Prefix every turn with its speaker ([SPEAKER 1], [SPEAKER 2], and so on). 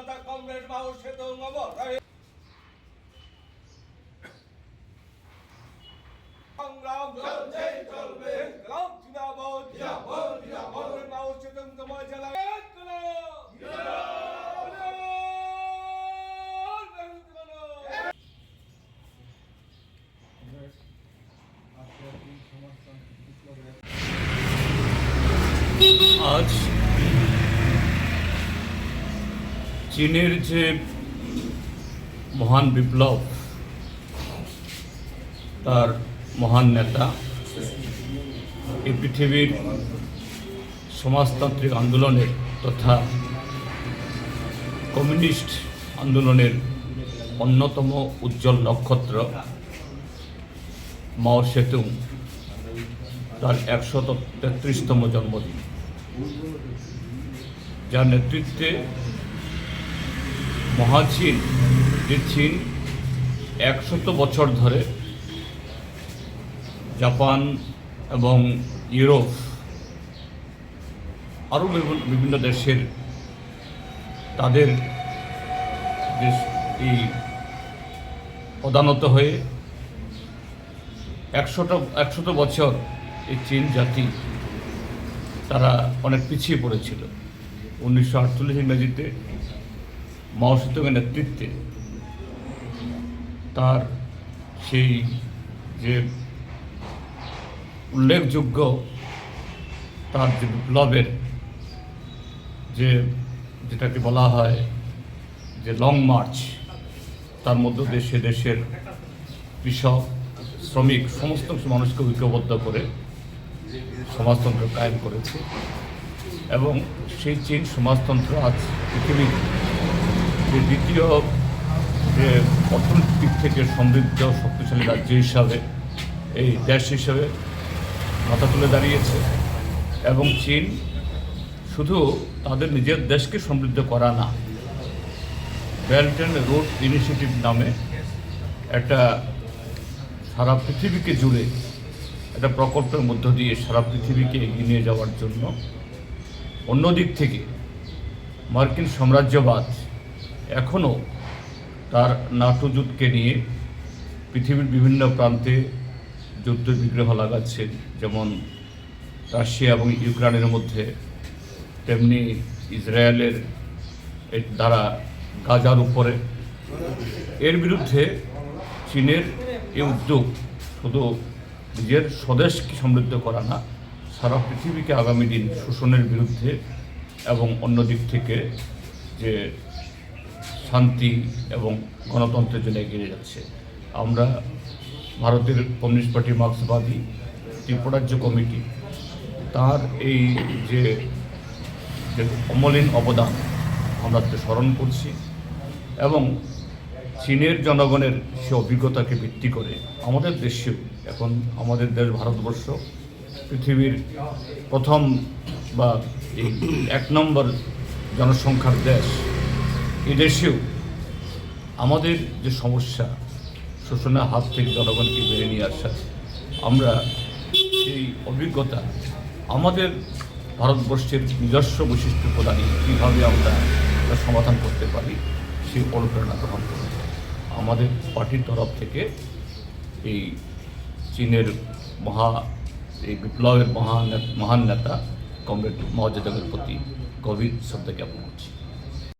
[SPEAKER 1] নেতা কমরেড মাও সেতুং অমর সংগ্রাম চলছে চলবে ইনকলাব জিন্দাবাদ জিন্দাবাদ জিন্দাবাদ কমরেড মাও সেতুং তোমার জেলা
[SPEAKER 2] আজ চীনের যে মহান বিপ্লব, তার মহান নেতা এই পৃথিবীর সমাজতান্ত্রিক আন্দোলনের তথা কমিউনিস্ট আন্দোলনের অন্যতম উজ্জ্বল নক্ষত্র মাও সেতুং তার ১৩৩তম জন্মদিন, যার নেতৃত্বে মহাচীন, যে চীন ১০০ বছর ধরে জাপান এবং ইউরোপ আরও বিভিন্ন দেশের তাদের এই প্রধানত হয়ে ১০০ বছর এই চীন জাতি তারা অনেক পিছিয়ে পড়েছিল। ১৯৪৮ ইংরেজিতে মাও সেতুংয়ের নেতৃত্বে তার সেই যে উল্লেখযোগ্য তার যে বিপ্লবের যেটাকে বলা হয় যে লং মার্চ, তার মধ্যে দেশের কৃষক, শ্রমিক, সমস্ত মানুষকে ঐক্যবদ্ধ করে সমাজতন্ত্র কায়েম করেছে এবং সেই চীন সমাজতন্ত্র আজ পৃথিবীর যে দ্বিতীয় যে অর্থনৈতিক দিক থেকে সমৃদ্ধ শক্তিশালী রাজ্য হিসাবে, এই দেশ হিসাবে মাথা তুলে দাঁড়িয়েছে। এবং চীন শুধু তাদের নিজের দেশকে সমৃদ্ধ করা না, বেল্ট অ্যান্ড রোড ইনিশিয়েটিভ নামে একটা সারা পৃথিবীকে জুড়ে একটা প্রকল্পের মধ্য দিয়ে সারা পৃথিবীকে এগিয়ে নিয়ে যাওয়ার জন্য, অন্যদিক থেকে মার্কিন সাম্রাজ্যবাদ এখনও তার নাটো জোটকে নিয়ে পৃথিবীর বিভিন্ন প্রান্তে যুদ্ধ বিগ্রহ লাগাচ্ছে, যেমন রাশিয়া এবং ইউক্রেনের মধ্যে, তেমনি ইসরায়েলের দ্বারা গাজার উপরে। এর বিরুদ্ধে চীনের এই উদ্যোগ শুধু নিজের স্বদেশকে সমৃদ্ধ করা না, সারা পৃথিবীকে আগামী দিন শোষণের বিরুদ্ধে এবং অন্য দিক থেকে যে শান্তি এবং গণতন্ত্রের জন্য এগিয়ে যাচ্ছে। আমরা ভারতের কমিউনিস্ট পার্টি, মার্ক্সবাদী ত্রিপুরাজ্য কমিটি তার এই যে অমলিন অবদান আমরা স্মরণ করছি এবং চীনের জনগণের সে অভিজ্ঞতাকে ভিত্তি করে আমাদের দেশেও, এখন আমাদের দেশ ভারতবর্ষ পৃথিবীর প্রথম বা এই ১ নম্বর জনসংখ্যার দেশ, এই দেশেও আমাদের যে সমস্যা, শোষণের হাত থেকে জনগণকে বেড়ে নিয়ে আসা, আমরা সেই অভিজ্ঞতা আমাদের ভারতবর্ষের নিজস্ব বৈশিষ্ট্য প্রদানে কীভাবে আমরা সমাধান করতে পারি সেই অনুপ্রেরণা গ্রহণ করব। আমাদের পার্টির তরফ থেকে এই চীনের এই বিপ্লবের মহান নেতা কমরেড মাও সেতুংয়ের প্রতি গভীর শ্রদ্ধা জ্ঞাপন করছি।